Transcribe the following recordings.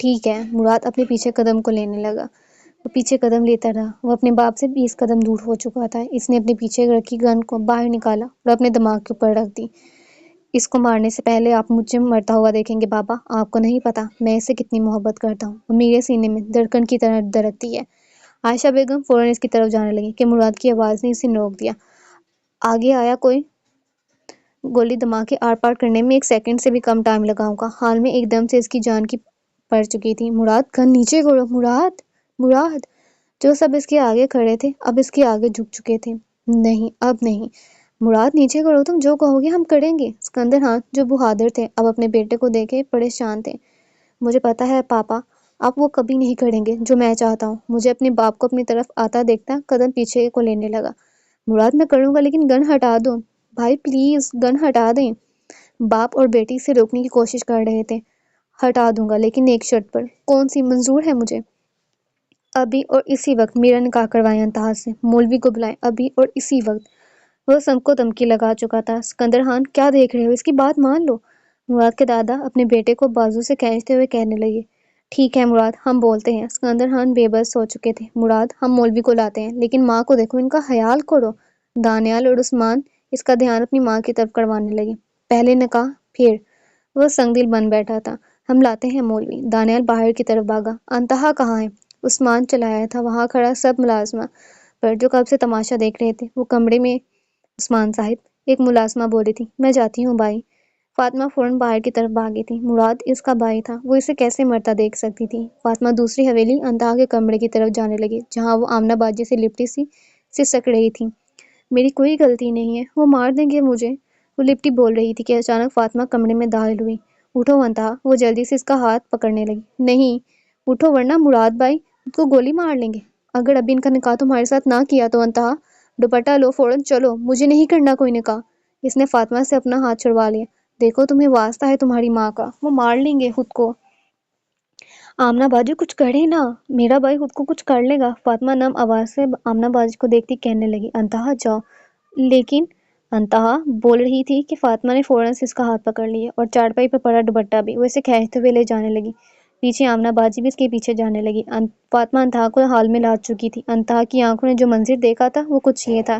ٹھیک ہے، مراد اپنے پیچھے قدم کو لینے لگا۔ وہ پیچھے قدم لیتا رہا۔ وہ اپنے باپ سے 20 قدم دور ہو چکا تھا۔ اس نے اپنے پیچھے رکھی گن کو باہر نکالا اور اپنے دماغ کے اوپر رکھ دی۔ اس کو مارنے سے پہلے آپ مجھے مرتا ہوا دیکھیں گے بابا۔ آپ کو نہیں پتا میں اس سے کتنی محبت کرتا ہوں۔ وہ میرے سینے میں دھڑکن کی طرح دھڑکتی ہے۔ عائشہ بیگم فوراً اس کی طرف جانے لگی کہ مراد کی آواز نے اسے روک دیا۔ آگے آیا کوئی؟ گولی دماغ کے آر پار کرنے میں 1 سیکنڈ سے بھی کم ٹائم لگا ہوگا۔ حال میں ایک دم سے اس کی جان کی پڑ چکی تھی۔ مراد گن نیچے کرو، مراد، مراد۔ جو سب اس کے آگے کھڑے تھے اب اس کے آگے جھک چکے تھے۔ نہیں، اب نہیں، مراد نیچے کرو، تم جو کہو گے ہم کریں گے۔ سکندر خان جو بہادر تھے اب اپنے بیٹے کو دیکھے پریشان تھے۔ مجھے پتا ہے پاپا، آپ وہ کبھی نہیں کریں گے جو میں چاہتا ہوں۔ مجھے اپنے باپ کو اپنی طرف آتا دیکھتا قدم پیچھے کو لینے لگا۔ مراد میں کروں گا لیکن گن ہٹا دو بھائی، پلیز گن ہٹا دیں۔ باپ اور بیٹی سے روکنے کی کوشش کر رہے تھے۔ ہٹا دوں گا لیکن ایک شرط پر۔ کون سی؟ منظور ہے مجھے؟ ابھی اور اسی وقت میرا نکاح کروائیں انتہا سے، مولوی کو بلائیں ابھی اور اسی وقت۔ وہ سب کو دھمکی لگا چکا تھا۔ سکندر خان کیا دیکھ رہے ہو، اس کی بات مان لو۔ مراد کے دادا اپنے بیٹے کو بازو سے کھینچتے ہوئے کہنے لگے۔ ٹھیک ہے مراد، ہم بولتے ہیں۔ سکندر خان بے بس ہو چکے تھے۔ مراد، ہم مولوی کو لاتے ہیں لیکن ماں کو دیکھو، ان کا خیال کرو۔ دانیال اور عثمان اس کا دھیان اپنی ماں کی طرف کروانے لگے۔ پہلے نکاح پھر۔ وہ سنگ دل بن بیٹھا تھا۔ ہم لاتے ہیں مولوی۔ دانیال باہر کی طرف بھاگا۔ انتہا کہاں ہے؟ عثمان چلایا تھا وہاں کھڑا سب ملازمہ پر جو کب سے تماشا دیکھ رہے تھے۔ وہ کمرے میں عثمان صاحب، ایک ملازمہ بولی تھی۔ میں جاتی ہوں بھائی۔ فاطمہ فوراً باہر کی طرف بھاگی تھی۔ مراد اس کا بھائی تھا، وہ اسے کیسے مرتا دیکھ سکتی تھی؟ فاطمہ دوسری حویلی انتہا کے کمرے کی طرف جانے لگی جہاں وہ آمنہ باجی سے لپٹی سی سسک رہی تھی۔ میری کوئی غلطی نہیں ہے، وہ مار دیں گے مجھے، وہ لپٹی بول رہی تھی کہ اچانک فاطمہ کمرے میں داخل ہوئی۔ اٹھو انتہا، وہ جلدی سے اس کا ہاتھ پکڑنے لگی۔ نہیں، اٹھو ورنہ مراد بھائی کو گولی مار لیں گے۔ اگر ابھی ان کا نکاح تمہارے ساتھ نہ کیا تو انتہا دوپٹہ لو فوراً، چلو، مجھے نہیں کرنا کوئی نکاح۔ اس نے فاطمہ سے اپنا ہاتھ چھڑوا لیا۔ دیکھو تمہیں واسطہ ہے تمہاری ماں کا، وہ مار لیں گے خود کو۔ آمنہ باجی کچھ کرے نا، میرا بھائی خود کو کچھ کر لے گا۔ فاطمہ نم آواز سے آمنہ باجی کو دیکھتی کہنے لگی۔ انتہا جاؤ۔ لیکن انتہا بول رہی تھی کہ فاطمہ نے فوراً سے اس کا ہاتھ پکڑ لیا اور چارپائی پر پڑا دوپٹہ بھی وہ اسے کھینچتے ہوئے لے جانے لگی۔ پیچھے آمنہ باجی بھی اس کے پیچھے جانے لگی۔ فاطمہ انتہا کو حال میں لا چکی تھی۔ انتہا کی آنکھوں نے جو منظر دیکھا تھا وہ کچھ یہ تھا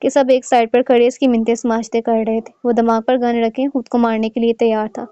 کہ سب ایک سائڈ پر کھڑے اس کی منتیں سماجتے کر رہے تھے۔ وہ دماغ پر گن رکھے خود کو مارنے کے لیے تیار تھا۔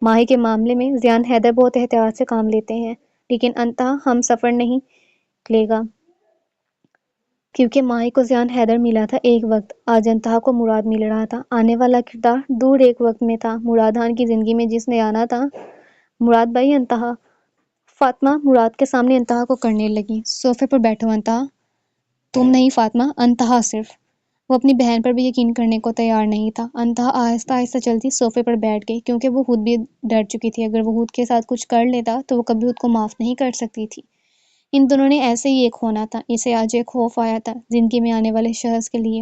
ماہی کے معاملے میں زیان حیدر بہت احتیاط سے کام لیتے ہیں، لیکن انتہا ہم سفر نہیں لے گا کیونکہ ماہی کو زیان حیدر ملا تھا ایک وقت، آج انتہا کو مراد مل رہا تھا۔ آنے والا کردار دور ایک وقت میں تھا، مراد خان کی زندگی میں جس نے آنا تھا۔ مراد بھائی، انتہا۔ فاطمہ مراد کے سامنے انتہا کو کرنے لگی۔ صوفے پر بیٹھو انتہا۔ تم نہیں فاطمہ، انتہا صرف۔ وہ اپنی بہن پر بھی یقین کرنے کو تیار نہیں تھا۔ انتہا آہستہ آہستہ چلتی صوفے پر بیٹھ گئی کیونکہ وہ خود بھی ڈر چکی تھی۔ اگر وہ خود کے ساتھ کچھ کر لیتا تو وہ کبھی خود کو معاف نہیں کر سکتی تھی۔ ان دونوں نے ایسے ہی ایک ہونا تھا۔ اسے آج ایک خوف آیا تھا زندگی میں آنے والے شخص کے لیے۔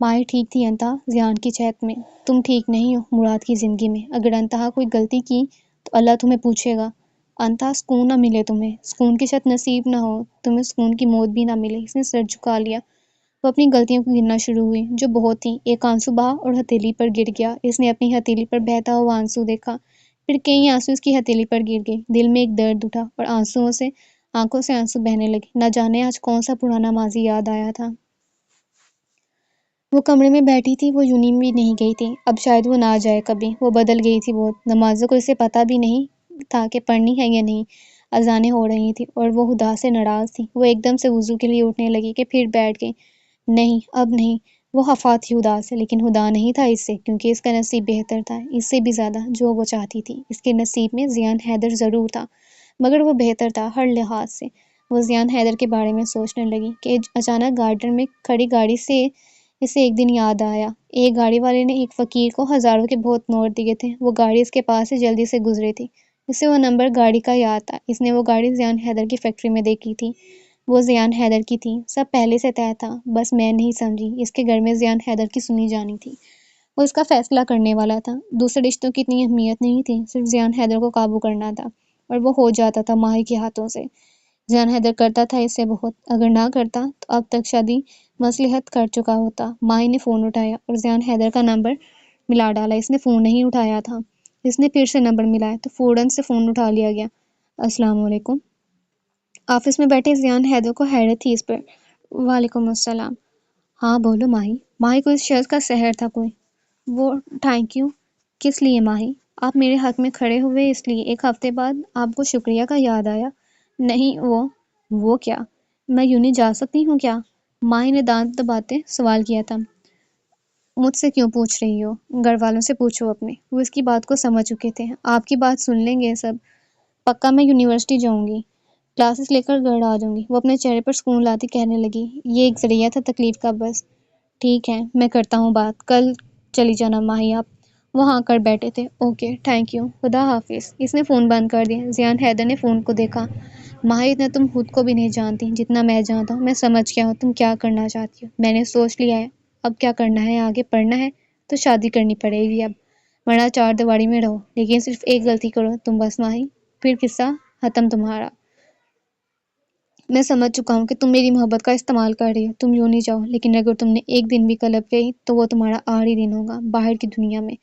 ماہی ٹھیک تھی انتہا، زیان کی چہت میں۔ تم ٹھیک نہیں ہو مراد کی زندگی میں۔ اگر انتہا کوئی غلطی کی تو اللہ تمہیں پوچھے گا۔ انتہا، سکون نہ ملے تمہیں، سکون کی شت نصیب نہ ہو تمہیں، سکون کی موت بھی نہ ملے۔ اس نے سر جھکا لیا۔ وہ اپنی غلطیوں کو گننا شروع ہوئی جو بہت تھیں۔ ایک آنسو بہا اور ہتھیلی پر گر گیا۔ اس نے اپنی ہتھیلی پر بہتا ہوا آنسو دیکھا، پھر کئی آنسو اس کی ہتھیلی پر گر گئے۔ دل میں ایک درد اٹھا اور آنکھوں سے آنسو بہنے لگے۔ نہ جانے آج کون سا پرانا ماضی یاد آیا تھا۔ وہ کمرے میں بیٹھی تھی، وہ یونین بھی نہیں گئی تھی۔ اب شاید وہ نہ جائے کبھی۔ وہ بدل گئی تھی بہت۔ نمازوں کو اسے پتہ بھی نہیں تھا کہ پڑھنی ہے یا نہیں۔ اذانیں ہو رہی تھیں اور وہ خدا سے ناراض تھی۔ وہ ایک دم سے وضو کے لیے اٹھنے لگی کہ پھر بیٹھ گئی۔ نہیں، اب نہیں۔ وہ خفا تھی خدا سے، لیکن خدا نہیں تھا اس سے، کیونکہ اس کا نصیب بہتر تھا، اس سے بھی زیادہ جو وہ چاہتی تھی۔ اس کے نصیب میں زیان حیدر ضرور تھا، مگر وہ بہتر تھا ہر لحاظ سے۔ وہ زیان حیدر کے بارے میں سوچنے لگی کہ اچانک گارڈن میں کھڑی گاڑی سے اسے ایک دن یاد آیا۔ ایک گاڑی والے نے ایک فقیر کو ہزاروں کے بہت نوٹ دیے تھے۔ وہ گاڑی اس کے پاس سے جلدی سے گزری تھی۔ اسے وہ نمبر گاڑی کا یاد تھا۔ اس نے وہ گاڑی زیان حیدر کی فیکٹری میں دیکھی تھی۔ وہ زیان حیدر کی تھی، سب پہلے سے طے تھا، بس میں نہیں سمجھی۔ اس کے گھر میں زیان حیدر کی سنی جانی تھی۔ وہ اس کا فیصلہ کرنے والا تھا۔ دوسرے رشتوں کی اتنی اہمیت نہیں تھی، صرف زیان حیدر کو قابو کرنا تھا، اور وہ ہو جاتا تھا ماہی کے ہاتھوں سے۔ زیان حیدر کرتا تھا اس سے بہت، اگر نہ کرتا تو اب تک شادی مصلحت کر چکا ہوتا۔ ماہی نے فون اٹھایا اور زیان حیدر کا نمبر ملا ڈالا۔ اس نے فون نہیں اٹھایا تھا۔ اس نے پھر سے نمبر ملایا تو فوراً سے فون اٹھا لیا گیا۔ السلام علیکم۔ آفس میں بیٹھے زیان حیدر کو حیرت تھی اس پر۔ وعلیکم السلام۔ ہاں بولو ماہی۔ ماہی کو اس شخص کا سحر تھا کوئی۔ وہ تھینک یو کس لیے ماہی؟ آپ میرے حق میں کھڑے ہوئے اس لیے ایک ہفتے بعد آپ کو شکریہ کا یاد آیا؟ نہیں وہ کیا؟ میں یوں نہیں جا سکتی ہوں کیا؟ ماہی نے دانت دباتے سوال کیا تھا۔ مجھ سے کیوں پوچھ رہی ہو؟ گھر والوں سے پوچھو اپنے، وہ اس کی بات کو سمجھ چکے تھے۔ آپ کی بات سن لیں گے سب۔ پکا میں یونیورسٹی جاؤں گی، کلاسز لے کر گھر آ جاؤں گی۔ وہ اپنے چہرے پر سکون لاتی کہنے لگی، یہ ایک ذریعہ تھا تکلیف کا بس۔ ٹھیک ہے میں کرتا ہوں بات، کل چلی جانا ماہی آپ۔ وہ ہاں کر بیٹھے تھے۔ اوکے تھینک یو، خدا حافظ۔ اس نے فون بند کر دیا۔ زیان حیدر نے فون کو دیکھا۔ ماہی اتنا تم خود کو بھی نہیں جانتی جتنا میں جانتا ہوں۔ میں سمجھ گیا ہوں تم کیا کرنا چاہتی ہو۔ میں نے سوچ لیا ہے اب کیا کرنا ہے، آگے پڑھنا ہے تو شادی کرنی پڑے گی اب، ورنہ چار دیواری میں رہو، لیکن صرف ایک غلطی کرو تم بس ماہی، پھر قصہ ختم تمہارا۔ میں سمجھ چکا ہوں کہ تم میری محبت کا استعمال کر رہی ہو، تم یوں نہیں جاؤ، لیکن اگر تم نے ایک دن بھی کلپ گئی تو وہ تمہارا آخری دن ہوگا باہر کی دنیا میں۔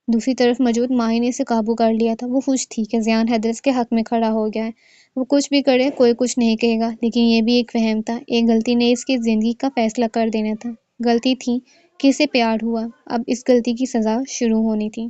دوسری طرف موجود ماہی نے اسے قابو کر لیا تھا۔ وہ خوش تھی کہ زیان حیدر اس کے حق میں کھڑا ہو گیا ہے۔ وہ کچھ بھی کرے کوئی کچھ نہیں کہے گا، لیکن یہ بھی ایک وہم تھا، ایک غلطی نے اس کی زندگی کا فیصلہ کر دینا تھا۔ غلطی تھی کہ اسے پیار ہوا، اب اس غلطی کی سزا شروع ہونی تھی۔